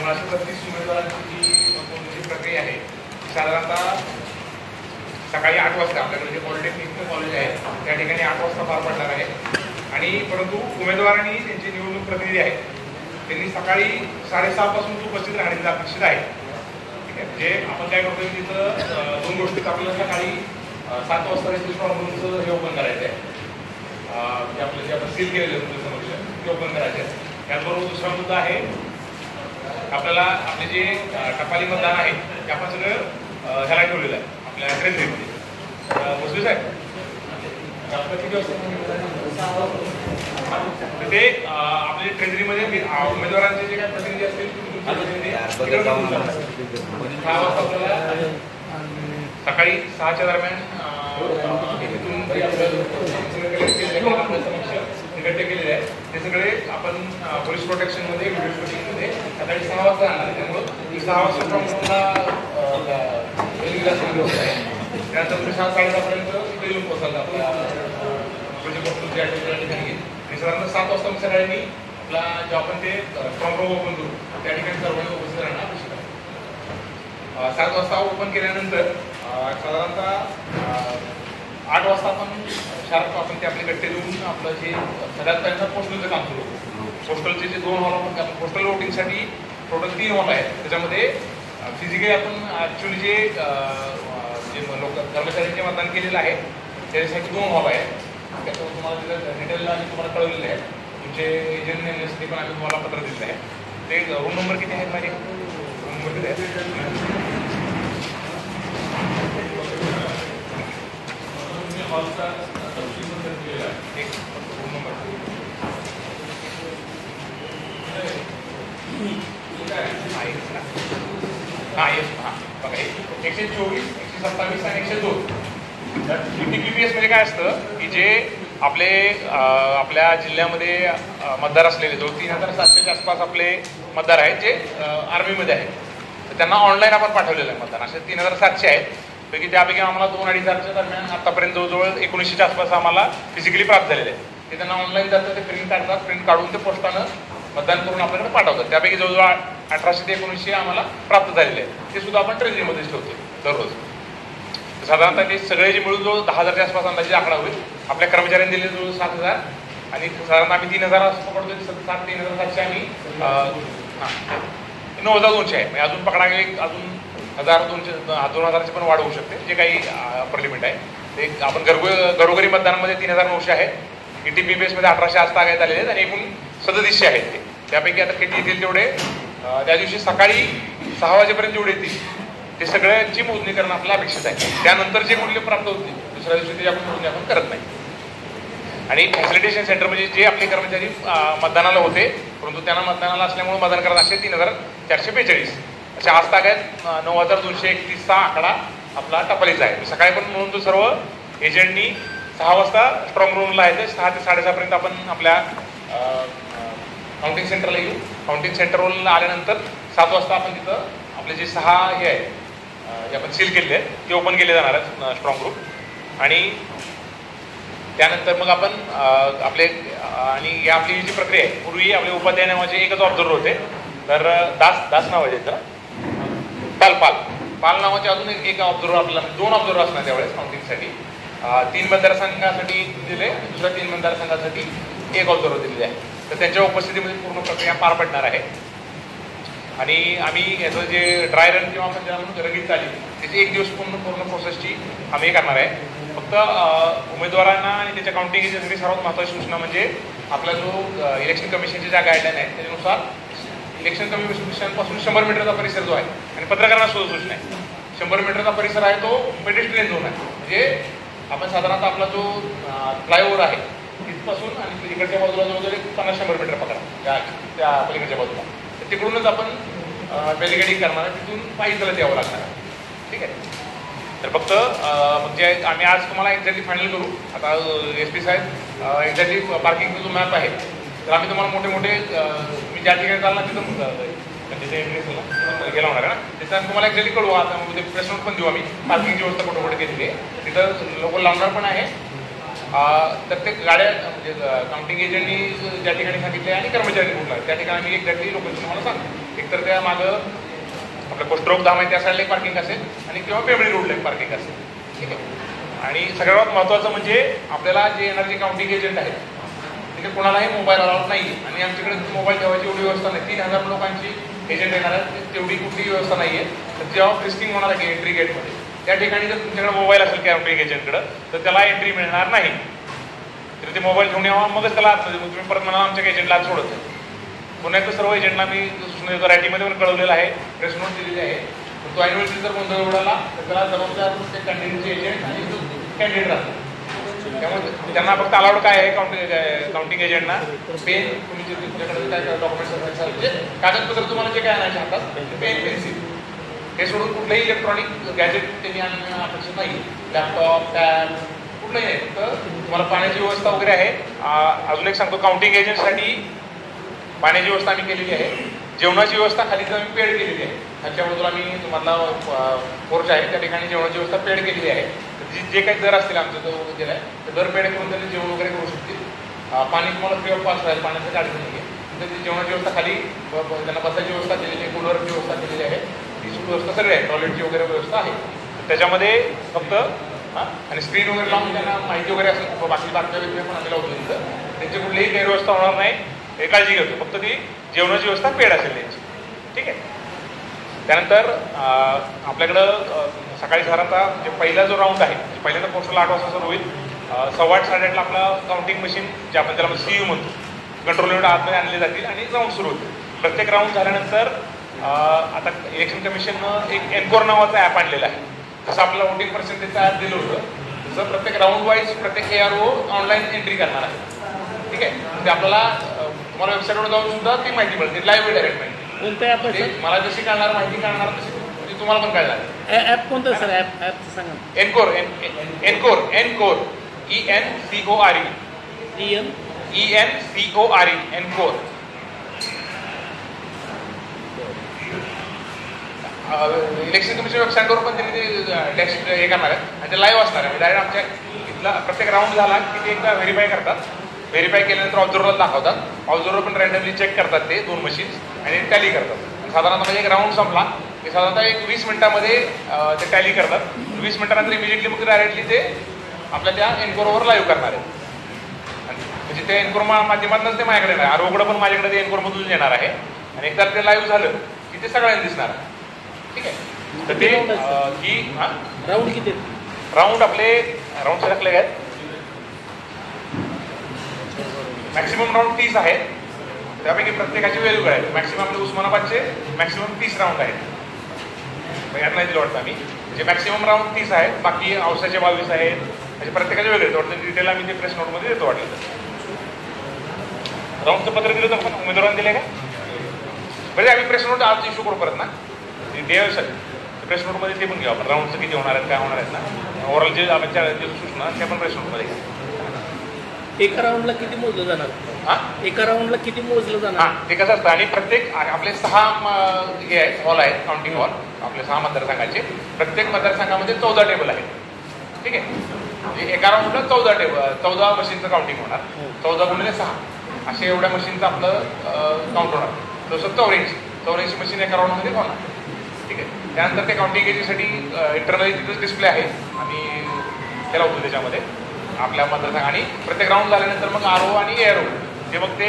त्यामुळे 32 उमेदवारांची जी मतमोजणीची प्रक्रिया आहे साधारणतः सकाळी 8 वाजता आपल्याकडे जे पॉलिटेक्निक कॉलेज आहे त्या ठिकाणी 8 वाजता पार पडणार आहे. आणि परंतु उमेदवारांनी त्यांचे निवडणूक प्रतिनिधी आहेत त्यांनी सकाळी 6:30 पासून उपस्थित राहण्याची अपेक्षित आहे. ठीक आहे, म्हणजे आपण काय करतोय तिथं दोन गोष्टी आपल्याला सकाळी 7 वाजता स्ट्रॉंग रूमचं हे ओपन करायचं आहे. आपलं जे आपण सील केलेलं आहे समक्ष ते ओपन करायचे आहे. त्याचबरोबर दुसरा मुद्दा आहे आपल्याला आपले जे टपाली मतदान आहे ते आपण सगळं ह्याला ठेवलेलं आहे आपल्या ट्रेनरीमध्ये. भोसले साहेब किती वाजता ते आपल्या ट्रेनरीमध्ये उमेदवारांचे जे काही प्रतिनिधी असतील 6 वाजता आपल्याला सकाळी 6च्या दरम्यान इकट्ठे केलेले आहे ते सगळे आपण पोलीस प्रोटेक्शनमध्ये व्हिडिओ शूटिंगमध्ये सकाळी 6 वाजता आणणार आहे. त्यामुळं 6 वाजता त्यानंतर तुम्ही 6-10:30 पर्यंत इथे येऊन पोहोचाल आपल्या ठिकाणी. आणि साधारणतः 7 वाजता मग सगळ्यांनी आपला जे आपण ते स्ट्रॉंग रूम ओपन करू त्या ठिकाणी सर्वांनी उपस्थित राहणं अपेक्षित आहे. 7 वाजता ओपन केल्यानंतर साधारणतः 8 वाजता आपण शार्प आपण ते आपले गट्टे देऊन आपलं जे सगळ्यात पहिल्यांदा पोस्टलचं काम सुरू होतं. पोस्टलचे जे 2 हॉल आपण पोस्टल वोटिंगसाठी टोटल 3 हॉल आहेत. त्याच्यामध्ये फिजिकली आपण ॲक्च्युली जे लोक कर्मचाऱ्यांचे मतदान केलेलं आहे त्याच्यासाठी 2 हॉल आहेत. त्याच्यावर तुम्हाला तिथं डिटेलला आम्ही तुम्हाला कळवलेले आहे. तुमचे एजंट नेमण्यासाठी पण आम्ही तुम्हाला पत्र दिलेलं आहे. ते रूम नंबर किती आहेत माझे? रूम नंबर किती आहेत? हॉलचा एक रूम नंबर बघा 124, 127 आणि 102. तर DTPPS म्हणजे काय असतं की जे आपल्या जिल्ह्यामध्ये मतदार असलेले जवळ 3700च्या आसपास आपले मतदार आहेत जे आर्मीमध्ये आहेत. तर त्यांना ऑनलाईन आपण पाठवलेलं आहे मतदान. असे 3700 आहेत पैकी त्यापैकी आम्हाला 2-2.5 दरम्यान आतापर्यंत जवळजवळ 1900च्या आसपास आम्हाला फिजिकली प्राप्त झालेले आहे. ते त्यांना ऑनलाईन जातं, ते प्रिंट काढतात, प्रिंट काढून ते पोस्टानं मतदान करून आपल्याकडे पाठवतात. त्यापैकी जवळजवळ 1800 ते 1900 आम्हाला प्राप्त झालेले आहेत. ते सुद्धा आपण ट्रेनरीमध्येच ठेवतो दररोज. साधारणतः ते सगळे जे मिळून जवळ 10,000च्या आसपास अंदाजे आकडा होईल. आपल्या कर्मचाऱ्यांनी दिले जवळ 7,000 आणि साधारणतः आम्ही 3,000 असं पकडतो. 3,700 आम्ही 9,200 आहे. म्हणजे अजून पकडा गेले अजून 1,000-2,000ची पण वाढ होऊ शकते. जे काही अपर लिमिट आहे ते आपण घरोघरी मतदानामध्ये 3,900 आहे. DTPPS मध्ये 1800 आज तागायत आलेले आहेत आणि एकूण 3700 आहेत ते. त्यापैकी आता किती येतील तेवढे त्या दिवशी सकाळी 6 वाजेपर्यंत जेवढे येतील ते सगळ्यांची मोजणी करणं आपल्याला अपेक्षित आहे. त्यानंतर जे मूल्य प्राप्त होतील दुसऱ्या दिवशी त्याची आपण मोजणी आपण करत नाही. आणि फॅसिलिटेशन सेंटर म्हणजे जे आपले कर्मचारी मतदानाला होते परंतु त्यांना मतदानाला असल्यामुळे मतदान करत असे 3,442 असे आज तागायत 9,231चा आकडा आपला टपालीचा आहे. सकाळी पण म्हणून तो सर्व एजंटनी 6 वाजता स्ट्रॉंग रूमला आहे. 6 ते 6:30 पर्यंत आपण आपल्या काउंटिंग सेंटरला येऊ. काउंटिंग सेंटरवरून आल्यानंतर 7 वाजता आपण तिथं आपले जे 6 हे आहे जे आपण सील केलेले आहेत ते ओपन केले जाणार आहेत स्ट्रॉंग रूम. आणि त्यानंतर मग आपण आपले आणि आपली जी प्रक्रिया आहे पूर्वी आपले उपाध्याय नावाचे एकच ऑब्झर्वर होते. तर दास नावाचे तर पाल नावाचे अजून एक ऑब्झर्वर आपल्याला 2 ऑब्झर्वर असणार त्यावेळेस काउंटिंगसाठी. 3 मतदारसंघासाठी दिले, दुसऱ्या 3 मतदारसंघासाठी 1 ऑब्झर्वर दिलेले आहे. तर त्यांच्या उपस्थितीमध्ये पूर्ण प्रक्रिया पार पडणार आहे. आणि आम्ही याचं जे ड्राय रन किंवा आपण ज्याला म्हणून रंगीत चाली त्याची 1 दिवस पूर्ण प्रोसेसची आम्ही हे करणार आहे. फक्त उमेदवारांना आणि त्याच्या काउंटिंग एजंटसाठी सर्वात महत्त्वाची सूचना म्हणजे आपला जो इलेक्शन कमिशनच्या ज्या गाईडलाईन आहेत त्याच्यानुसार इलेक्शन कमिशनपासून 100 मीटरचा परिसर जो आहे आणि पत्रकारांना सुद्धा सूचना आहे 100 मीटरचा परिसर आहे तो पेडेस्ट्रियन झोन आहे. म्हणजे आपण साधारणतः आपला जो फ्लायओव्हर आहे तिथपासून आणि इकडच्या बाजूला जवळजवळ 50-100 मीटर पकडा त्या पलीकडच्या बाजूला. तर तिकडूनच आपण बॅरिकेडिंग करणार आहे. तिथून पायी चालत यावं लागणार आहे. ठीक आहे. तर फक्त म्हणजे आम्ही आज तुम्हाला एक्झॅक्टली फायनल करू. आता SP साहेब एक्झॅक्टली पार्किंगचा जो मॅप आहे तर आम्ही तुम्हाला मोठे तुम्ही ज्या ठिकाणी चालणार तिथं म्हणजे ते ॲड्रेसला गेला होणार ना तिथं तुम्हाला एक्झॅक्टली कळू. आता म्हणजे प्रेस नोट पण देऊ आम्ही. पार्किंगची व्यवस्था कुठं केलेली आहे तिथं लोक लावणार पण आहे. तर ते गाड्या म्हणजे काउंटिंग एजंटनी ज्या ठिकाणी सांगितले आणि कर्मचाऱ्यांनी बोलणार त्या ठिकाणी आम्ही एक्झॅक्टली लोकांची तुम्हाला सांगतो. एकतर त्या मागं आपलं कोष्टरोग धाम आहे त्या साईडला एक पार्किंग असेल आणि किंवा पेमळी रोडला एक पार्किंग असेल. ठीक आहे. आणि सगळ्यात महत्त्वाचं म्हणजे आपल्याला जे येणार जे काउंटिंग एजंट आहेत तिथे कोणालाही मोबाईल अलाउड नाही आणि आमच्याकडे मोबाईल ठेवायची एवढी व्यवस्था नाही. 3000 लोकांची एजंट येणार आहेत, तेवढी कुठलीही व्यवस्था नाही आहे. तर जेव्हा फ्रिस्किंग होणार आहे एंट्री गेटमध्ये त्या ठिकाणी जर तुमच्याकडे मोबाईल असेल काउंटिंग एजंटकडं तर त्याला एंट्री मिळणार नाही. तर ते मोबाईल घेऊन यावा मगच त्याला आतमध्ये मग तुम्ही परत म्हणा आमच्या एजंटला आत सोडत आहे. पुन्हा एकदा सर्व एजंटला मी सूचना देतो, रायटिंगमध्ये पण कळवलेलं आहे, प्रेस नोट दिलेली आहे. तो ॲन्युअल जर गोंधळ उडाला तर त्याला जबाबदार ते कॅन्डिडेटचे एजंट आणि जो कॅन्डिडेट राहतो. त्यामुळे त्यांना फक्त अलाउड काय आहे काउंटिंग एजंटना पेन, तुम्ही जे तुमच्याकडे काय डॉक्युमेंट्स म्हणजे कागदपत्र तुम्हाला जे काय आणायचे हातात पेन पेन्सिल हे सोडून कुठलंही इलेक्ट्रॉनिक गॅजेट त्यांनी आणणं अपेक्षित नाही. लॅपटॉप टॅब कुठलंही नाही. फक्त तुम्हाला पाण्याची व्यवस्था वगैरे आहे. अजून एक सांगतो, काउंटिंग एजंटसाठी पाण्याची व्यवस्था आम्ही केलेली आहे. जेवणाची व्यवस्था खाली आम्ही पेड केलेली आहे. खालच्या बाजूला आम्ही तुम्हाला पोर्च आहे त्या ठिकाणी जेवणाची व्यवस्था पेड केलेली आहे. जे काही दर असतील आमचं जो दिला आहे ते दर पेड करून त्यांनी जेवण वगैरे करू शकतील. पाणी तुम्हाला फ्री ऑफ कॉस्ट राहील, पाण्याचं काळजी नाही आहे. त्याची जेवणाची व्यवस्था खाली त्यांना बसायची व्यवस्था केलेली आहे, कूलरची व्यवस्था केलेली आहे, ती व्यवस्था सगळी आहे, टॉयलेटची वगैरे व्यवस्था आहे. त्याच्यामध्ये फक्त आणि स्क्रीन वगैरे लावून त्यांना माहिती वगैरे असेल बाकी बातम्या वगैरे पण आम्ही लावतो तिथं, त्यांची कुठलीही गैरव्यवस्था होणार नाही हे काळजी घेतो. फक्त ती जेवणाची व्यवस्था पेड असेल त्यांची. ठीक आहे. त्यानंतर आपल्याकडं सकाळी साधारणतः जे पहिला जो राऊंड आहे पहिल्यांदा पोस्टल 8 वाजता सुरू होईल. 8:15 8:30ला आपला काउंटिंग मशीन जे आपण त्याला CU म्हणतो कंट्रोल युनिट आतमध्ये आणले जातील आणि राऊंड सुरू होतील. प्रत्येक राऊंड झाल्यानंतर आता इलेक्शन कमिशननं एक एनकोर नावाचं ॲप आणलेलं आहे. जसं आपल्याला वोटिंग पर्सेंटेजचं ॲप दिलं होतं तसं प्रत्येक राऊंड वाईज प्रत्येक ARO ऑनलाईन एंट्री करणार आहे. ठीक आहे. ते आपल्याला तुम्हाला वेबसाईटवर जाऊन सुद्धा ती माहिती मिळते, लाईव्ह डायरेक्ट माहिती. मला जशी कळणार माहिती कळणार तशी तुम्हाला पण कळणार. ॲप कोणतं सर? ॲप सांगा. Encore encore encore ENCORE encore. Election commission वेबसाईटवर पण त्यांनी ते हे करणार आहे आणि ते लाईव्ह असणार आहे. डायरेक्ट आमच्या इथला प्रत्येक राऊंड झाला की ते एकदा व्हेरीफाय करतात. व्हेरीफाय केल्यानंतर ऑब्झर्व्हरला दाखवतात. ऑब्झर्व्हर पण रँडमली चेक करतात ते 2 मशीन्स आणि टॅली करतात. साधारणतः म्हणजे एक राऊंड संपला की साधारणतः एक 20 मिनिटामध्ये ते टॅली करतात. 20 मिनिटानंतर इमिजिएटली मग डायरेक्टली ते आपल्या त्या एनकोरवर लाईव्ह करणार आहे. म्हणजे ते एनकोर माध्यमातूनच ते माझ्याकडे येणार आहे. आरोकडं पण माझ्याकडे ते एनकोरमधून येणार आहे आणि एकदा ते लाईव्ह झालं की ते सगळ्यांना दिसणार आहे. ठीक आहे. तर ते ही राऊंड किती राऊंड आपले राऊंड टाकले आहेत. मॅक्सिमम राऊंड 30 आहेत. त्यापैकी प्रत्येकाचे वेगवेगळे आहेत. मॅक्सिमम आपले उस्मानाबादचे मॅक्सिमम 30 राऊंड आहेत. यात नाही दिलं वाटतं आम्ही. म्हणजे मॅक्सिमम राऊंड 30 आहेत. बाकी औसाचे 22 आहेत. म्हणजे प्रत्येकाचे वेगळे वाटतं. डिटेल आम्ही ते प्रेस नोटमध्ये देतो वाटलं तर. राऊंडचं पत्र दिलं तर पण उमेदवारांनी दिले का? म्हणजे आम्ही प्रेस नोट आज इश्यू करू परत ना सर प्रेस नोटमध्ये ते पण घेऊ आपण. राऊंडचं किती होणार आहेत काय होणार आहेत ना ओव्हरऑल जे आमच्या जे सूचना ते पण प्रेस नोटमध्ये घ्या. एका राऊंडला किती मोजलं जाणार? एका राऊंडला किती मोजलं जाणार? ते कसं असतं आणि प्रत्येक आपले 6 हे आहेत हॉल आहेत काउंटिंग हॉल आपले 6 मतदारसंघाचे. प्रत्येक मतदारसंघामध्ये 14 टेबल आहेत. ठीक आहे. म्हणजे एका राऊंडला 14 मशीनचं काउंटिंग होणार. 14×6 असे एवढ्या मशीनचं आपलं काउंट होणार. तसं 84 मशीन एका राऊंडमध्ये होणार. ठीक आहे. त्यानंतर ते काउंटिंग एजंटसाठी इंटरनली तिथंच डिस्प्ले आहे. आम्ही त्याला होतो त्याच्यामध्ये आपल्या मतदारसंघ आणि प्रत्येक राऊंड झाल्यानंतर मग RO आणि ARO ते मग ते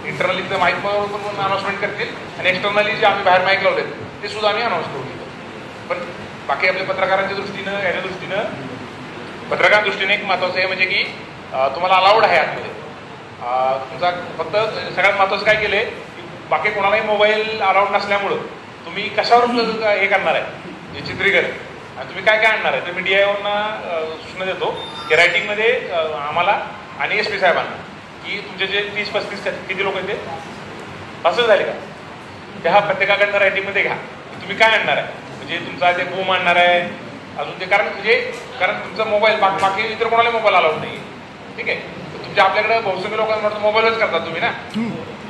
इंटरनली ते माईक पण अनाउन्समेंट करतील आणि एक्सटर्नली जे आम्ही बाहेर माईक लावलेत ते सुद्धा आम्ही अनाऊन्स करू देतो. पण बाकी आपल्या पत्रकारांच्या दृष्टीनं याच्या दृष्टीनं पत्रकारांच्या दृष्टीने एक महत्त्वाचं आहे म्हणजे की तुम्हाला अलाउड आहे आतमध्ये. तुमचा फक्त सगळ्यात महत्त्वाचं काय केलं आहे की बाकी कोणालाही मोबाईल अलाउड नसल्यामुळं तुम्ही कशावर हे करणार आहे हे चित्रीकरण आणि तुम्ही काय काय आणणार आहे. तर मी DIOना सूचना देतो की रायटिंगमध्ये आम्हाला आणि SP साहेबांना की तुमचे जे 30-35 किती लोक आहेत ते असं झाले का त्या प्रत्येकाकडनं रायटिंगमध्ये घ्या तुम्ही काय आणणार आहे. म्हणजे तुमचा ते बूम आणणार आहे अजून ते कारण तुमचा मोबाईल बाकी इतर कोणाला मोबाईल अलाउड नाही. ठीक आहे. तुमच्या आपल्याकडे बहुसंख्य लोकांना मोबाईलच करतात तुम्ही ना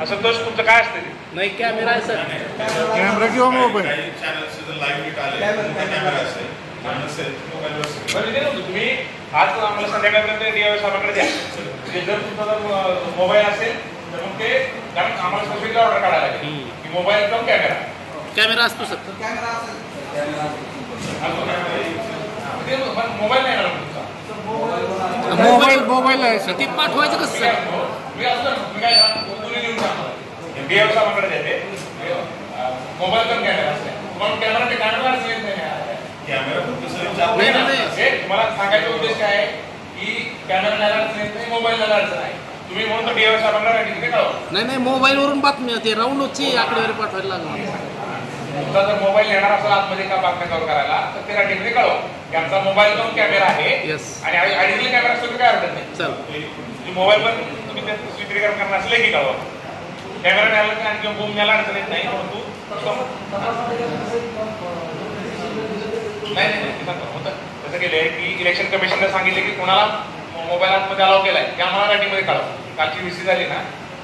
असं दोष तुमचं काय असतं ते नाही कॅमेरा आहे सर कॅमेरा किंवा मोबाईल तुम्ही आज आम्हाला संध्याकाळपर्यंत DIO साहेबांकडे द्या. जर तुमचा जर मोबाईल असेल तर मग ते कारण आम्हाला सोसायटीला ऑर्डर काढायला लागेल की मोबाईल कम कॅमेरा. कॅमेरा असतो सर. मोबाईल नाही येणार तुमचा. मोबाईल आहे सर. ते पाठवायचं कसं सर? मी असतो ना, तुम्ही काय तुम्ही लिहून सांगा. DF साहेबांकडे देते. मोबाईल कम कॅमेरा असते. तुम्हाला कॅमेरा ते कॅमेरा अडचण येत नाही. तुम्हाला सांगायचा उद्देश काय आहे की कॅमेरा अडचण येत नाही, मोबाईलला अडचण आहे. तुम्ही म्हणून तर DF साहेबांना रायटिंग कळवा. नाही मोबाईलवरून बातमी ते राऊंडची आकडेवारी पाठवायला लागणार. तुमचा जर मोबाईल येणार असेल आतमध्ये का बातम्या कव्हर करायला तर ते रायटिंगमध्ये कळवा की आमचा मोबाईल कम कॅमेरा आहे आणि ॲडिशनल कॅमेरा असतो काय हरकत नाही. मोबाईल पण तुम्ही त्यात चित्रीकरण करणार असले की कळवा. कॅमेरा न्यायला आणखी बूम न्यायला अडचण येत नाही, परंतु नाही होतं तसं केलं आहे की इलेक्शन कमिशनने सांगितले की कोणाला मोबाईल आतमध्ये अलाव केलाय ते आम्हाला रायटिंगमध्ये कळवा. कालची VC झाली ना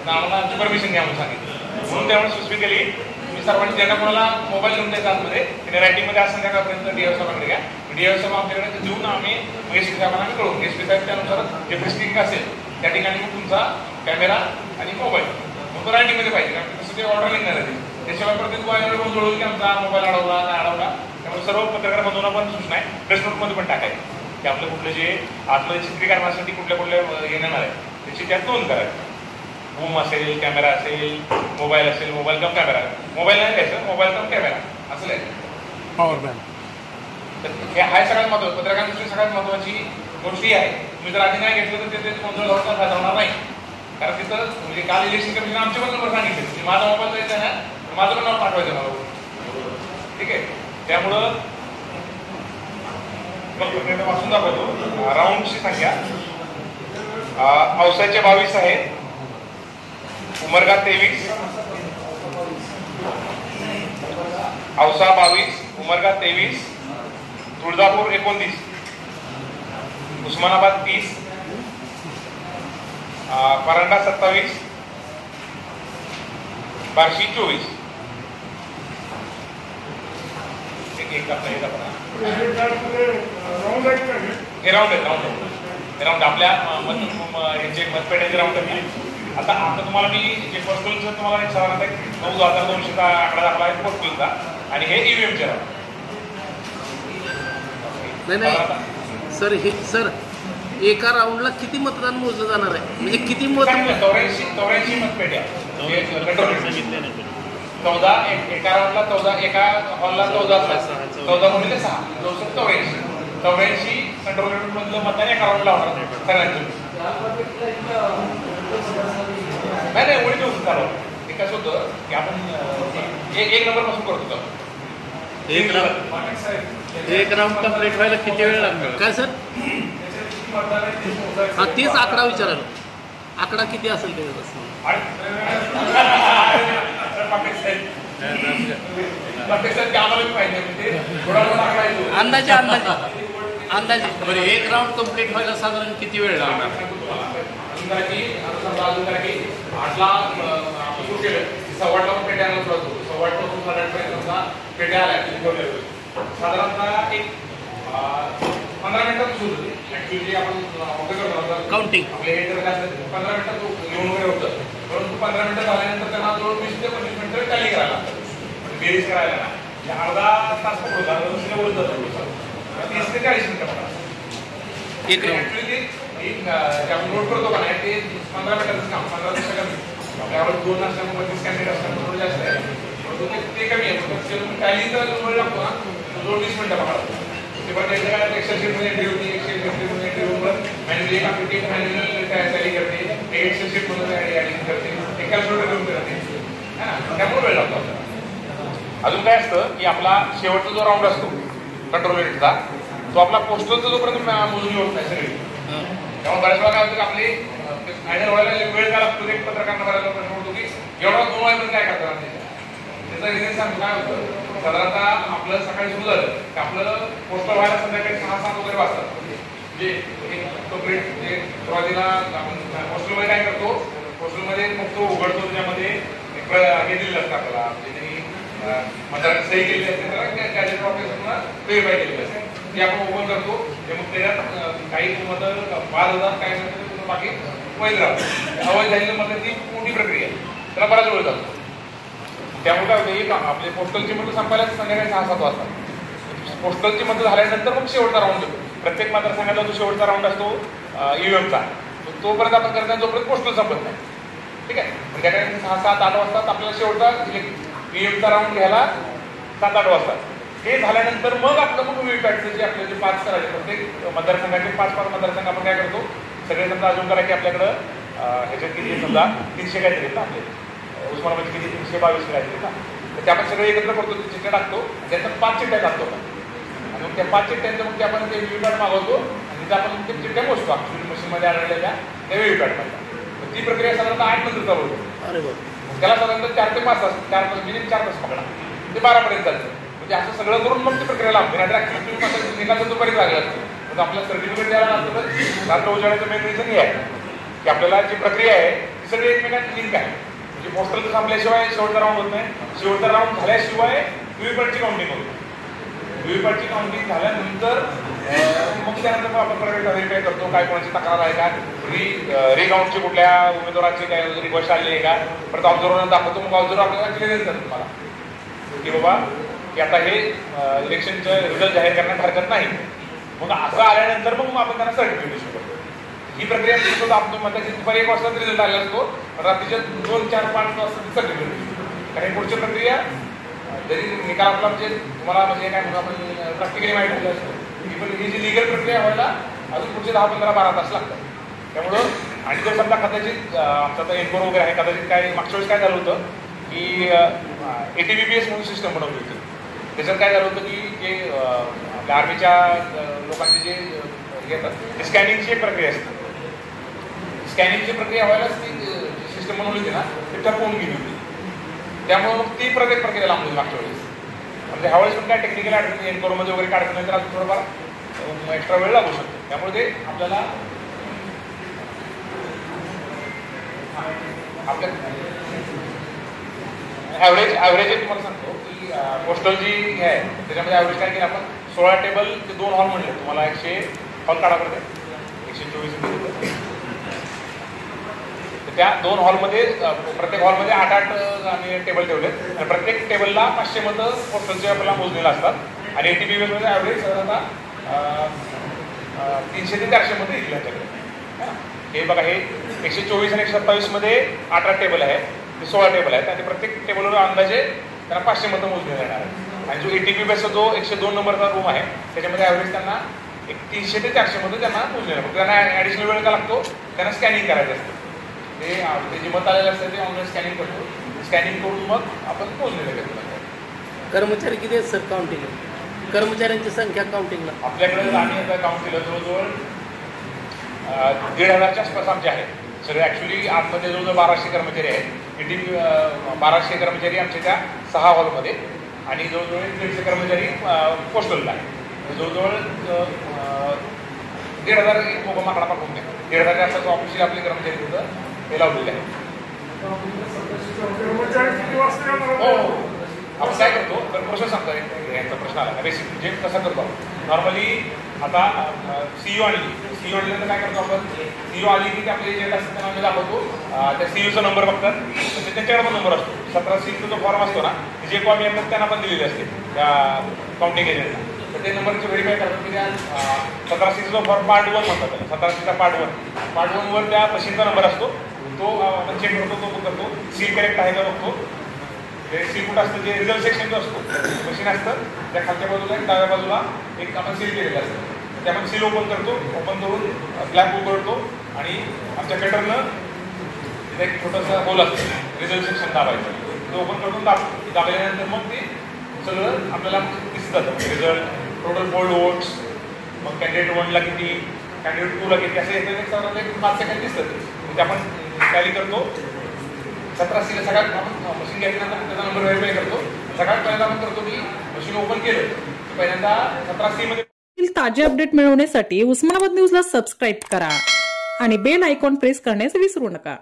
तर आम्हाला आमची परमिशन घ्या म्हणून सांगितलं. म्हणून त्यामुळे सुचवी केली मी सर्वांनी ज्यांना कोणाला मोबाईल घेऊन द्यायचा आतमध्ये त्याने रायटिंगमध्ये आज संध्याकाळपर्यंत DF साहेबांकडे घ्या. DF साहेब आमच्याकडे देऊन आम्ही SP साहेबांना आम्ही कळवून SP साहेब त्यानुसार जे प्रिस्टिंग असेल त्या ठिकाणी मग तुमचा कॅमेरा आणि मोबाईल मग तो रायटिंगमध्ये पाहिजे कारण तसं ते ऑर्डर निघणार आहे. त्याशिवाय प्रत्येक वायर जोडून की आमचा मोबाईल अडवला नाही अडवला. त्यामुळे सर्व पत्रकार बंधूंना पण सूचना आहे प्रेस नोटमध्ये पण टाकायची की आपलं कुठलं जे आतमध्ये चित्रीकरणासाठी कुठल्या येणार आहे त्याची त्यात नोंद करायची. बूम असेल, कॅमेरा असेल, मोबाईल असेल, मोबाईल कम कॅमेरा. मोबाईल नाही घ्यायचं, मोबाईल कम कॅमेरा असं आहे. Power bank. तर हे आहे सगळ्यात महत्त्वाचं. पत्रकारांची सगळ्यात महत्त्वाची गोष्ट ही आहे. तुम्ही जर आधी नाही घेतलं तर ते गोंधळ होता फायदा होणार नाही. कारण तिथं म्हणजे काल इलेक्शन कमिशन आमचे पण नंबर सांगितले की माझा मोबाईल द्यायचा ना माझं पण नाव पाठवायचं मला. ठीक आहे. त्यामुळं वाचून दाखवतो. राऊंडची संख्या औसाच्या 22 आहेत, उमरगा 23, औसा 22, उमरगा 23, तुळजापूर 29, उस्मानाबाद 30, परांडा 27, बार्शी 24. एक आपला हे राऊंड आपल्या ह्याचे मतपेढ्याचे राऊंड आहे. आता तुम्हाला मी जे पोस्टलचं तुम्हाला एक सांगणार आहे 9,200चा आकडा दाखला आहे पोस्टलचा आणि हे EVMचे राऊंड. नाही सर एका राऊंडला किती मतदान मोजलं जाणार आहे म्हणजे किती मत? 84 मतपेढ्या 14 एका राऊंडला 14 एका हॉलला 14 गुणिले 6 84 कंट्रोल मधलं मतदान एका राऊंडला होणार सगळ्यांचं. नाही एवढी दिवस चालू ते कसं होतं की आपण एक नंबर पासून करत होतो. एक राऊंड कंप्लीट व्हायला किती वेळ लागणार काय सर? हा तेच आकडा विचारायला. आकडा किती असेल त्याच्यात? अंदाजे बरं एक राऊंड कंप्लीट व्हायला साधारण किती वेळ लागणार? अंदाजी 8ला सुरू केलं 8:15 पेट्या आणायला सुरुवात होतो. 8:15 साधारणतः पेट्या आल्या साधारणतः एक 15 मिनिटात सुरू होते. ऍक्च्युअली आपण काउंटिंग आपले हे तर 15 मिनिटात येऊन वगैरे होतं. परंतु 15 मिनिटं झाल्यानंतर त्यांना जवळ 20 ते 25 मिनिटं टॅली करायला लागतं. बेरीज करायला ना अर्धा तास पकडून बोलत जातो 30 ते 40 मिनिटं पकडा. ऍक्च्युअली आपण नोट करतो का नाही ते 15 मिनिटाचं काम 15 सेकंद. आपल्यावर 2 असल्यामुळे 32 कॅन्डिडेट असल्यामुळे थोडं जास्त आहे. परंतु ते कमी आहे. टॅलीचा जो वेळ लागतो ना तो 20 मिनिटं पकडा. ते पण त्याच्या काय एक्सेल शीटमध्ये एंट्री होती. एक्सेल शीटमध्ये एंट्री होऊन मॅन्युअली एक आपली टीम मॅन्युअल टॅली करते. एक्सेल शीटमधून ॲडिशन करते. एक कॅल्क्युलेटर घेऊन करते. त्यामुळे वेळ लागतो आपल्याला. अजून काय असतं की आपला शेवटचा जो राऊंड असतो कंट्रोल युनिटचा तो आपला पोस्टलचा जोपर्यंत मोजणी होत नाही सगळी. त्यामुळे बऱ्याच वेळा काय होतं की आपली फायनल व्हायला वेळ काय लागतो. एक पत्रकारांना बऱ्याच प्रश्न होतो की एवढा 2 वाजेपर्यंत काय करतात त्याचा रिझन सांगतो. काय होतं साधारणतः आपलं सकाळी सुरू झालं की आपलं पोस्टल व्हायला संध्याकाळी 6-7 वगैरे वाजतात. म्हणजे सुरुवातीला आपण पोस्टलमध्ये काय करतो पोस्टलमध्ये मग तो उघडतो त्याच्यामध्ये हे दिलेलं असतं आपल्याला म्हणजे मतदारांनी सही केलेली असते त्याला गॅजेट ऑफिसरला व्हेरीफाय केलेलं असते ते आपण ओपन करतो. ते मग त्याच्यात काही मतं बाद होतात काही नंतर बाकी वैध राहतो. अवैध झालेलं मतं ती मोठी प्रक्रिया त्याला बराच वेळ जातो. त्यामुळे काय होतं, एक आपले पोस्टलची मतं संपायला संध्याकाळी 6-7 वाजता. पोस्टलची मतं झाल्यानंतर मग शेवटचा राऊंड होतो. प्रत्येक मतदारसंघातला जो शेवटचा राऊंड असतो ईव्हीएमचा, तोपर्यंत आपण करत नाही जोपर्यंत पोस्टल संपत नाही. ठीक आहे. म्हणजे त्या 6-7-8 वाजता आपल्याला शेवटचा ईव्हीएमचा राऊंड घ्यायला 7-8 वाजता. हे झाल्यानंतर मग आपलं मग व्हीव्हीपॅटचं जे आपले जे 5 करायचे प्रत्येक मतदारसंघाचे 5-5 मतदारसंघ आपण काय करतो, सगळे समजा अजून करा की आपल्याकडं ह्याच्यात किती समजा 300 काहीतरी ना आपले उस्मानाबादचे किती 322 काहीतरी ना, तर ते आपण सगळे एकत्र करतो, चिठ्ठ्या टाकतो, त्याच्यात 5 चिठ्ठ्या टाकतो आणि मग त्या 5 चिठ्ठ्यांचं मग ते आपण ते व्हीव्हीपॅट मागवतो आणि तिथे आपण ते चिठ्ठ्या मोजतो ॲक्च्युअली मशीनमध्ये आणलेल्या त्या व्हीव्हीपॅटमध्ये. ती प्रक्रिया साधारणतः 8 नंतर चालू होतो. अरे बाबा. त्याला साधारणतः 4 ते 5 तास, मिनिमम 4 तास पकडा, ते 12पर्यंत चालतं. म्हणजे असं सगळं करून मग ती प्रक्रिया लागते. नाहीतर ॲक्च्युअली तुम्ही माझं निकाल दुपारीच लागला असतो. म्हणजे आपल्याला सर्टिफिकेट द्यायला लागतं. तर रात्र उजाडायचं मेन रिझन हे आहे की आपल्याला जी प्रक्रिया आहे ती सगळी एकमेकांची लिंक आहे. म्हणजे पोस्टलचं संपल्याशिवाय शेवटचा राऊंड होत नाही, शेवटचा राऊंड झाल्याशिवाय व्हीव्हीपॅटची काउंटिंग होते. व्हीव्हीपॅटची काउंटिंग झाल्यानंतर मग त्यानंतर आपण व्हेरीफाय करतो काय कोणाची तक्रार आहे का, रिकाउंटची कुठल्या उमेदवाराची काय रिक्वेस्ट आली आहे का, परत ऑब्झर्व्हर दाखवतो. मग ऑब्झर्व्हर आपल्याला क्लिअरन्स देतात तुम्हाला की बाबा की आता हे इलेक्शनचं रिझल्ट जाहीर करण्यात हरकत नाही. मग असं आल्यानंतर मग आपण त्यांना सर्टिफिकेट इश्यू करतो. ही प्रक्रिया सुद्धा आपण म्हणतात की दुपारी 1 वाजता रिझल्ट आलेला असतो, रात्रीच्या 2-4-5 वाजता सर्टिफिकेट इश्यू. कारण पुढची प्रक्रिया जरी निकाल आपला म्हणजे तुम्हाला म्हणजे काय म्हणून आपण प्रॅक्टिकली माहिती झालं असतो की पण ही जी लिगल प्रक्रिया व्हायला अजून पुढचे 10-15-12 तास लागतात. त्यामुळं आणि जर समजा कदाचित आमचा आता एन्कोर वगैरे आहे, कदाचित काय मागच्या वेळेस काय झालं होतं की ATBPS म्हणून सिस्टम बनवली होती. त्याच्यात काय झालं होतं की जे आपल्या आर्मीच्या लोकांचे जे येतात ते स्कॅनिंगची एक प्रक्रिया असते. स्कॅनिंगची प्रक्रिया व्हायलाच ती सिस्टम बनवली होती ना, ती ठरवून गेली होती. त्यामुळे मग ती प्रत्येक प्रक्रिया लांबली मागच्या वेळेस. म्हणजे ह्यावेळेस पण काय टेक्निकल अडचण एन्कोरमध्ये वगैरे काढत नाही तर अजून थोडंफार एक्स्ट्रा वेळ लागू शकतो. त्यामुळे ते आपल्याला आपल्या ॲव्हरेज तुम्हाला सांगतो की पोस्टल जी आहे त्याच्यामध्ये ॲव्हरेज काय केलं आपण 16 टेबल ते 2 हॉल म्हणले. तुम्हाला 100 हॉल काढा पडते 124. त्या 2 हॉलमध्ये प्रत्येक हॉलमध्ये 8-8 आम्ही टेबल ठेवलेत आणि प्रत्येक टेबलला 500 मतं पोस्टलचे आपल्याला मोजलेलं असतात आणि ATBPSमध्ये ॲव्हरेज साधारणतः 300 ते 400 मतं येतील ह्याच्याकडे. हे बघा हे 124 आणि 127मध्ये 8-8 टेबल आहे, ते 16 टेबल आहेत आणि प्रत्येक टेबलवर अंदाजे त्यांना 500 मतं मोजले जाणार आहे. आणि जो ATBPSचा जो 102 नंबरचा रूम आहे त्याच्यामध्ये ॲव्हरेज त्यांना 300 ते 400 मतं त्यांना मोजले जाणार. त्यांना ॲडिशनल वेळ का लागतो, त्यांना स्कॅनिंग करायचं असतं. ते जे मत आलेलं असतं ते ऑनलाईन स्कॅनिंग करतो, स्कॅनिंग करून मग आपण मोजलेलं करतो. कर्मचारी किती आहेत सर काउंटिंग? कर्मचाऱ्यांची संख्या काउंटिंगला आपल्याकडे आम्ही आता काउंट केलं जवळजवळ 1,500च्या आसपास आमचे आहेत सगळे. ॲक्च्युली आतमध्ये जवळजवळ 1200 कर्मचारी आहेत. 1200 कर्मचारी आमच्या त्या 6 हॉलमध्ये आणि जवळजवळ 150 कर्मचारी पोस्टलला आहे. जवळजवळ 1,500 माकडा पाठवून द्या. 1,500च्या आसपास ऑफिशियल आपले कर्मचारी तिथं हे लावलेले आहेत. हो आपण काय करतो तर प्रोसेस सांगतो. यांचा प्रश्न आला बेसिक म्हणजे कसं करतो नॉर्मली. आता CEO आणल्यानंतर काय करतो आपण, CEO आली की आपले एजंट असतात त्यांना आम्ही दाखवतो. त्या CEOचा नंबर बघतात, तर त्यांच्याकडे पण नंबर असतो. 17C जो फॉर्म असतो ना, जे कॉपी येतात त्यांना पण दिलेले असते त्या काउंटिंग एजंटला. तर ते नंबरची व्हेरीफाय करतात की त्या 17C जो फॉर्म पार्ट 1 म्हणतात त्याला, 17Cचा पार्ट 1 वर त्या मशीनचा नंबर असतो. तो आपण चेक करतो, तो करतो सील करेक्ट आहे का बघतो. सील कुठं असतं, जे रिझल्ट सेक्शन जो असतो मशीन असतं त्या खालच्या बाजूला एक डाव्या बाजूला एक आपण सील केलेलं असतं. ते आपण सील ओपन करतो, ओपन करून ब्लॅक उघडतो आणि आमच्या पेटरनं तिथे एक छोटासा होल असतो रिझल्ट सेक्शन दाबायचं. तो ओपन करून दाबल्यानंतर मग ते सगळं आपल्याला दिसतं रिझल्ट, टोटल पोल्ड वोट्स, मग कॅन्डिडेट 1ला किती, कॅन्डिडेट 2ला किती, असं एक 5 सेकंड दिसतं. ते आपण टॅली करतो. 17C सगळ्यात आपण मशीन घेतल्यानंतर त्याचा नंबर व्हेरीफाय करतो. सगळ्यात पहिल्यांदा आपण करतो की मशीन ओपन केलं की पहिल्यांदा 17C मध्ये ताजे अपडेट मिळवण्यासाठी उस्मानाबाद न्यूजला सबस्क्राईब करा आणि बेल आयकॉन प्रेस करण्यास विसरू नका.